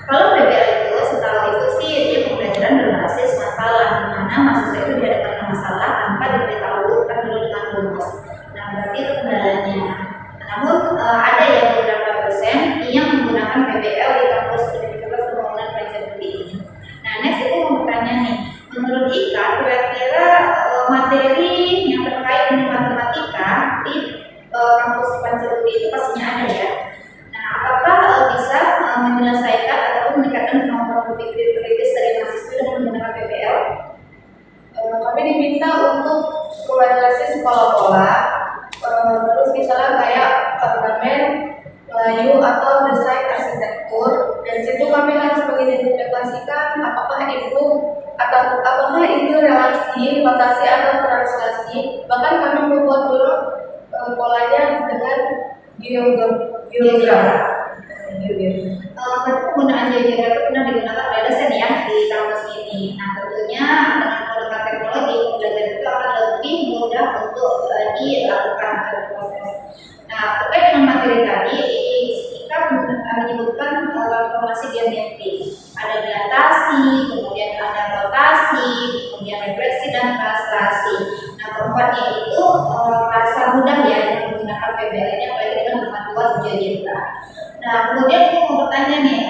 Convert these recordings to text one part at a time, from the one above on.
Kalau PBL itu setahu itu sih dia pembelajaran berbasis masalah, di mana mahasiswa itu dihadapkan dengan masalah tanpa diberitahukan dulu dengan rumus. Nah, berarti itu kendalanya. Namun ada ya beberapa dosen yang menggunakan PBL di kampus Universitas Pembangunan Pancasila ini. Nah, next itu mau bertanya nih, menurut Ika kira-kira materi yang terkait dengan matematika di kampus Pancasila itu pastinya ada ya. Nah, apakah bisa menyelesaikan ataupun meningkatkan kemampuan berpikir kritis dari mahasiswa dengan menggunakan PBL? Kami diminta untuk menganalisis pola-pola, terus misalnya kayak ornamen, layu atau desain arsitektur. Dari situ kami harus mengidentifikasikan apakah itu relasi, rotasi atau translasi. Bahkan kami membuat dulu polanya dengan geogram. Penggunaan GeoGebra itu pernah digunakan oleh dosen ya di kampus ini. Nah, tentunya dengan menggunakan teknologi pembelajaran itu akan lebih mudah untuk dilakukan proses. Nah, terkait dengan materi tadi, kita menyebutkan transformasi geometri. Ada dilatasi, kemudian ada rotasi, kemudian refleksi dan translasi. Nah, keempatnya itu rasa mudah ya dengan menggunakan PBL ini apalagi dengan kemampuan GeoGebra. Nah, kemudian aku mau bertanya nih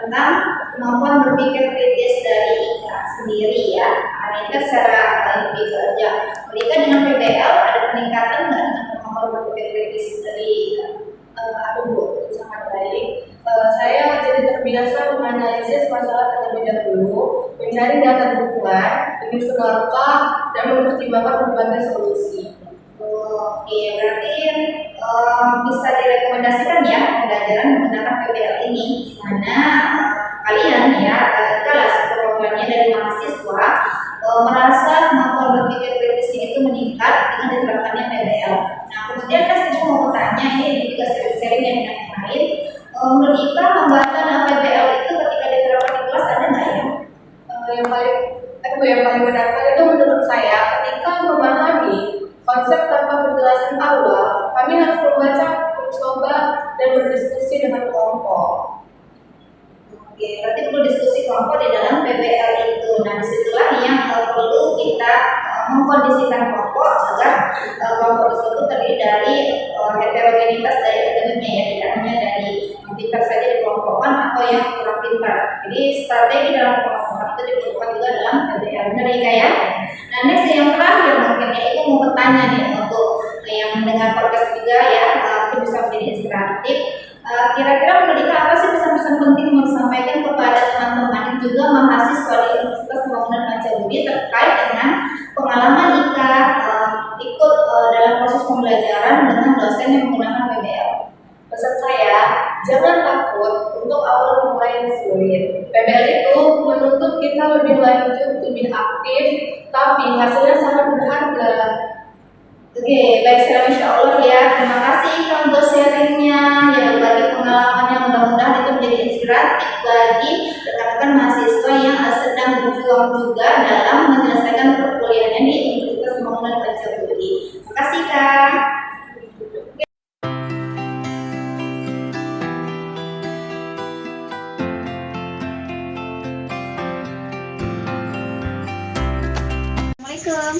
tentang kemampuan berpikir kritis dari Ika sendiri ya. Ini kan secara individual aja. Ketika dengan PBL ada peningkatan nggak dengan kemampuan berpikir kritis dari Ika? Bu, sangat baik. Saya jadi terbiasa menganalisis masalah terlebih dahulu, mencari data dukungan, menyusun langkah, dan mempertimbangkan berbagai solusi. Oke, berarti bisa direkomendasikan ya pembelajaran menggunakan PBL ini, karena kalian ya kelas programnya dari mahasiswa merasa kemampuan berpikir kritisnya itu meningkat dengan diterapkannya PBL. Nah, kemudian kan saya mau bertanya ini juga sering-sering yang lain. Menurut Ika hambatan PBL itu ketika diterapkan di kelas ada nggak ya? Yang paling mendasar itu menurut saya ketika memahami konsep tanpa penjelasan awal, kami harus membaca, mencoba, dan berdiskusi dengan kelompok. Oke, berarti perlu diskusi kelompok di dalam PBL itu. Nah, disitulah yang perlu kita mengkondisikan kelompok agar kelompok tersebut terdiri dari heterogenitas dari akademiknya ya, tidak hanya dari pintar saja dikelompokkan atau yang kurang pintar. Jadi strategi dalam kelompok itu diperlukan juga dalam PBL. Benar ya? Nah, next yang terakhir mungkin itu mau bertanya nih untuk yang mendengar podcast juga ya, itu bisa menjadi inspiratif. Kira-kira menurut Ika apa sih pesan-pesan penting yang disampaikan kepada teman-teman dan juga mahasiswa di Universitas Pembangunan Pancasila terkait dengan pengalaman Ika ikut dalam proses pembelajaran dengan dosen yang menggunakan PBL? Pesan saya, jangan takut untuk awal memulai yang sulit. PBL itu menuntut kita lebih lanjut, lebih aktif, tapi hasilnya sangat berharga. Oke, baik sekali, Masya Allah ya. Terima kasih untuk sharingnya, yang berbagi pengalamannya. Mudah-mudahan itu menjadi inspiratif bagi rekan-rekan mahasiswa yang sedang berjuang juga dalam menyelesaikan perkuliahannya di Universitas Pembangunan Pancasila. Terima kasih Kak.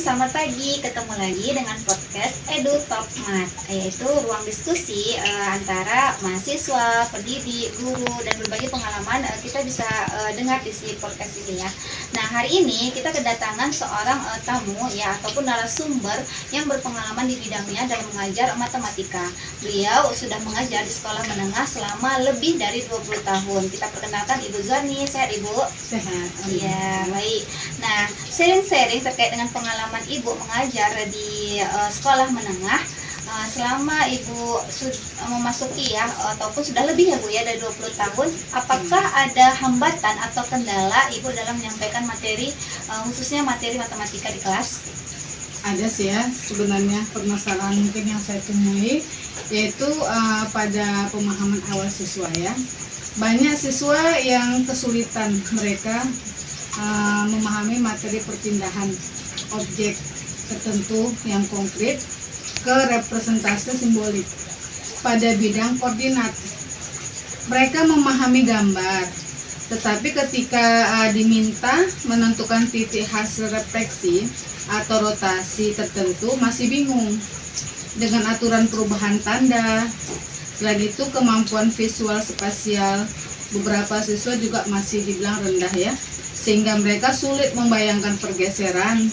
Selamat pagi, ketemu lagi dengan podcast Edu Top Mat, yaitu ruang diskusi antara mahasiswa, pendidik, guru, dan berbagai pengalaman kita bisa dengar di si podcast ini ya. Nah, hari ini kita kedatangan seorang tamu ya, ataupun narasumber yang berpengalaman di bidangnya dalam mengajar matematika. Beliau sudah mengajar di sekolah menengah selama lebih dari 20 tahun. Kita perkenalkan Ibu Zoni. Sehat Ibu? Sehat. Iya, baik. Nah, sharing-sharing terkait dengan pengalaman Ibu mengajar di sekolah menengah selama Ibu memasuki ya ataupun sudah lebih ya Bu ya dari 20 tahun, apakah ada hambatan atau kendala Ibu dalam menyampaikan materi khususnya materi matematika di kelas? Ada sih ya sebenarnya permasalahan mungkin yang saya temui, yaitu pada pemahaman awal siswa ya. Banyak siswa yang kesulitan mereka memahami materi perpindahan objek tertentu yang konkret ke representasi simbolik pada bidang koordinat. Mereka memahami gambar, Tetapi ketika diminta menentukan titik hasil refleksi atau rotasi tertentu masih bingung dengan aturan perubahan tanda. Selain itu kemampuan visual spasial beberapa siswa juga masih dibilang rendah ya, sehingga mereka sulit membayangkan pergeseran,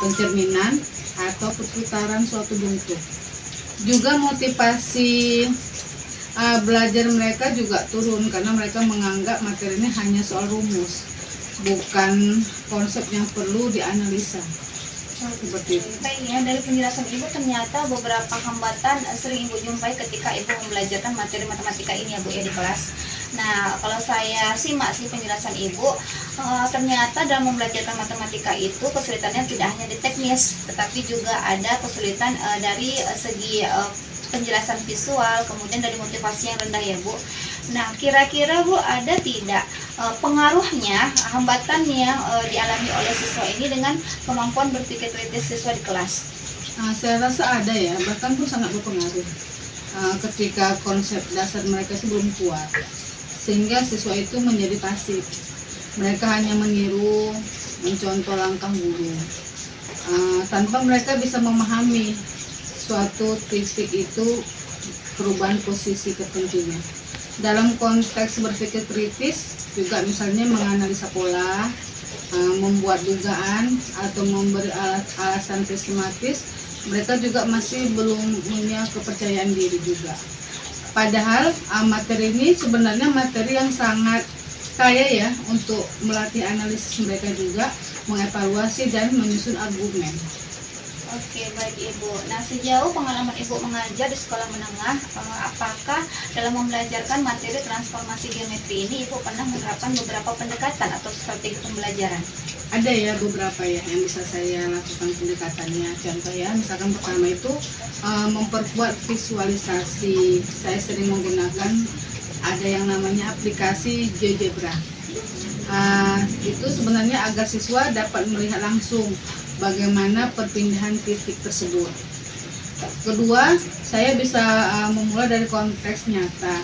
pencerminan, atau perputaran suatu bentuk. Juga motivasi belajar mereka juga turun karena mereka menganggap materi ini hanya soal rumus, bukan konsep yang perlu dianalisa. Seperti itu. Baik ya, dari penjelasan Ibu ternyata beberapa hambatan sering Ibu jumpai ketika Ibu membelajarkan materi matematika ini ya Bu ya di kelas. Nah, kalau saya simak sih penjelasan Ibu, ternyata dalam membelajarkan matematika itu kesulitannya tidak hanya di teknis, tetapi juga ada kesulitan dari segi penjelasan visual, kemudian dari motivasi yang rendah ya Bu. Nah, kira-kira Bu ada tidak pengaruhnya, hambatan yang dialami oleh siswa ini dengan kemampuan berpikir kritis siswa di kelas? Saya rasa ada ya, bahkan itu sangat berpengaruh ketika konsep dasar mereka itu belum kuat, sehingga siswa itu menjadi pasif. Mereka hanya meniru, mencontoh langkah guru, tanpa mereka bisa memahami suatu titik itu perubahan posisi tertentunya. Dalam konteks berpikir kritis juga misalnya menganalisa pola, membuat dugaan atau memberi alasan sistematis, mereka juga masih belum punya kepercayaan diri juga. Padahal materi ini sebenarnya materi yang sangat kaya ya untuk melatih analisis mereka juga, mengevaluasi dan menyusun argumen. Oke, baik Ibu. Nah, sejauh pengalaman Ibu mengajar di sekolah menengah, apakah dalam membelajarkan materi transformasi geometri ini Ibu pernah menerapkan beberapa pendekatan atau strategi pembelajaran? Ada ya beberapa ya yang bisa saya lakukan pendekatannya. Contoh ya, misalkan pertama itu memperkuat visualisasi. Saya sering menggunakan ada yang namanya aplikasi GeoGebra. Itu sebenarnya agar siswa dapat melihat langsung bagaimana perpindahan titik tersebut. Kedua, saya bisa memulai dari konteks nyata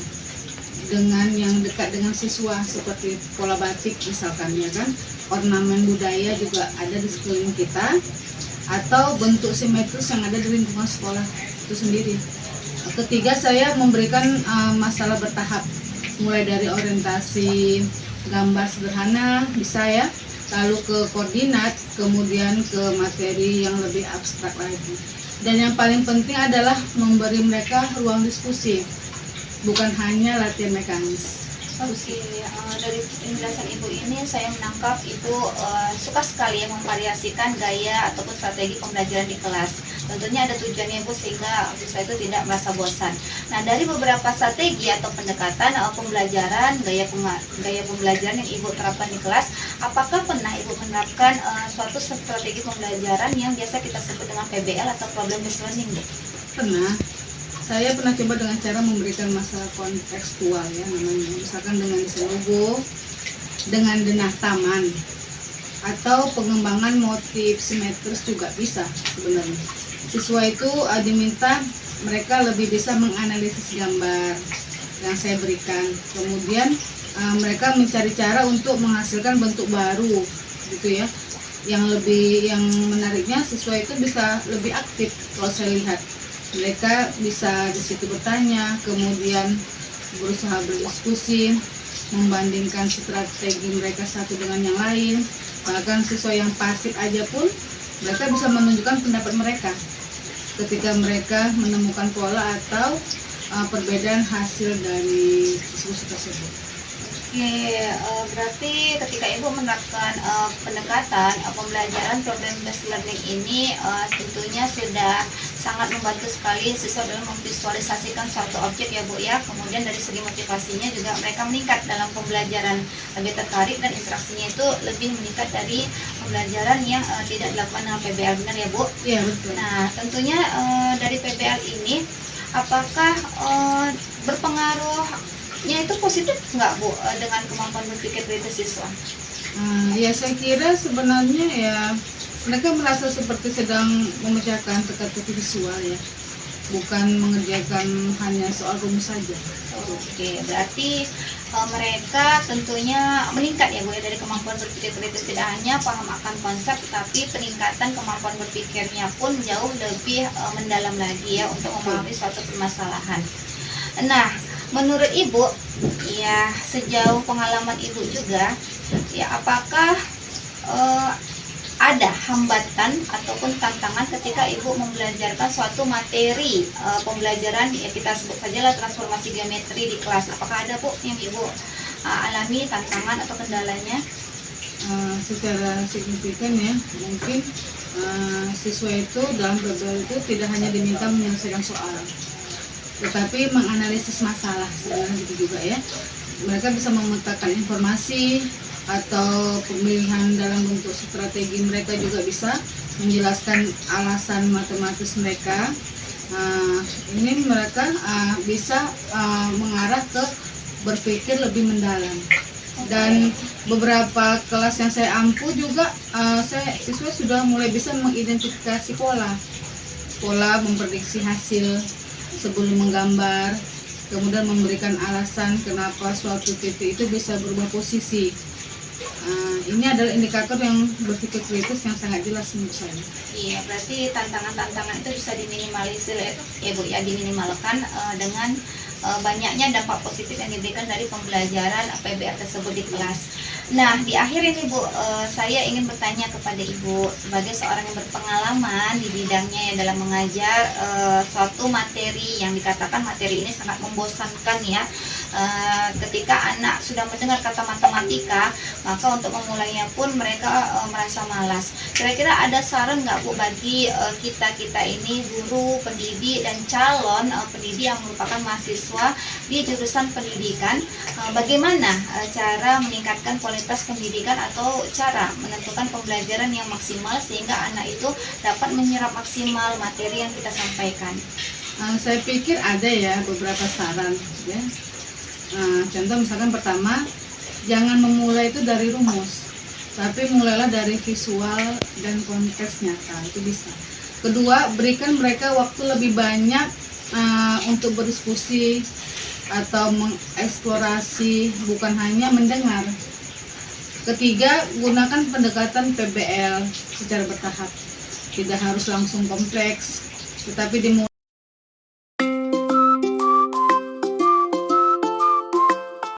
dengan yang dekat dengan siswa, seperti pola batik misalkan ya kan, ornamen budaya juga ada di sekeliling kita, atau bentuk simetris yang ada di lingkungan sekolah itu sendiri. Ketiga, saya memberikan masalah bertahap, mulai dari orientasi gambar sederhana bisa ya, lalu ke koordinat, kemudian ke materi yang lebih abstrak lagi. Dan yang paling penting adalah memberi mereka ruang diskusi, bukan hanya latihan mekanis. Oke, dari penjelasan Ibu ini saya menangkap Ibu suka sekali ya memvariasikan gaya ataupun strategi pembelajaran di kelas. Tentunya ada tujuannya Ibu sehingga siswa itu tidak merasa bosan. Nah, dari beberapa strategi atau pendekatan pembelajaran, gaya pembelajaran yang Ibu terapkan di kelas, apakah pernah Ibu menerapkan suatu strategi pembelajaran yang biasa kita sebut dengan PBL atau problem based learning, Bu? Pernah. Saya pernah coba dengan cara memberikan masalah kontekstual ya namanya, misalkan dengan desain logo, dengan denah taman, atau pengembangan motif simetris juga bisa sebenarnya. Siswa itu diminta mereka lebih bisa menganalisis gambar yang saya berikan, kemudian mereka mencari cara untuk menghasilkan bentuk baru gitu ya. Yang menariknya siswa itu bisa lebih aktif kalau saya lihat. Mereka bisa di situ bertanya, kemudian berusaha berdiskusi, membandingkan strategi mereka satu dengan yang lain. Bahkan siswa yang pasif aja pun mereka bisa menunjukkan pendapat mereka ketika mereka menemukan pola atau perbedaan hasil dari diskusi tersebut. Oke, berarti ketika Ibu menerapkan pendekatan pembelajaran problem based learning ini tentunya sudah sangat membantu sekali siswa dalam memvisualisasikan suatu objek ya Bu ya. Kemudian dari segi motivasinya juga mereka meningkat dalam pembelajaran, lebih tertarik dan interaksinya itu lebih meningkat dari pembelajaran yang tidak dilakukan dengan PBL, benar ya Bu? Iya betul. Nah, tentunya dari PBL ini apakah berpengaruhnya itu positif nggak Bu dengan kemampuan berpikir kritis siswa? Ya saya kira sebenarnya ya mereka merasa seperti sedang memecahkan teka-teki visual ya, bukan mengerjakan hanya soal rumus saja. Oke, berarti mereka tentunya meningkat ya Bu ya, dari kemampuan berpikir kritis, tidak hanya paham akan konsep, tapi peningkatan kemampuan berpikirnya pun jauh lebih mendalam lagi ya untuk memahami suatu permasalahan. Nah, menurut Ibu ya, sejauh pengalaman Ibu juga ya, apakah ada hambatan ataupun tantangan ketika Ibu membelajarkan suatu materi pembelajaran, ya kita sebut saja lah transformasi geometri di kelas? Apakah ada Bu yang Ibu alami tantangan atau kendalanya? Secara signifikan ya, mungkin siswa itu dalam PBL itu tidak hanya diminta menyelesaikan soal, tetapi menganalisis masalah sebenarnya gitu juga ya. Mereka bisa memetakan informasi atau pemilihan dalam bentuk strategi, mereka juga bisa menjelaskan alasan matematis mereka. Ini mereka bisa mengarah ke berpikir lebih mendalam. Dan beberapa kelas yang saya ampu juga siswa sudah mulai bisa mengidentifikasi pola memprediksi hasil sebelum menggambar, kemudian memberikan alasan kenapa suatu titik itu bisa berubah posisi. Ini adalah indikator yang berpikir kritis yang sangat jelas menurut saya. Iya, berarti tantangan-tantangan itu bisa diminimalisir ya Bu ya, diminimalkan dengan banyaknya dampak positif yang diberikan dari pembelajaran PBL tersebut di kelas. Nah, di akhir ini Bu, saya ingin bertanya kepada Ibu sebagai seorang yang berpengalaman di bidangnya ya dalam mengajar suatu materi yang dikatakan materi ini sangat membosankan ya. Ketika anak sudah mendengar kata matematika, maka untuk memulainya pun mereka merasa malas. Kira-kira ada saran nggak Bu bagi kita ini guru, pendidik, dan calon pendidik yang merupakan mahasiswa di jurusan pendidikan, bagaimana cara meningkatkan kualitas pendidikan atau cara menentukan pembelajaran yang maksimal sehingga anak itu dapat menyerap maksimal materi yang kita sampaikan? Saya pikir ada ya beberapa saran ya. Contoh misalkan pertama, jangan memulai itu dari rumus, tapi mulailah dari visual dan konteks nyata, itu bisa. Kedua, berikan mereka waktu lebih banyak untuk berdiskusi atau mengeksplorasi, bukan hanya mendengar. Ketiga, gunakan pendekatan PBL secara bertahap, tidak harus langsung kompleks, tetapi dimulai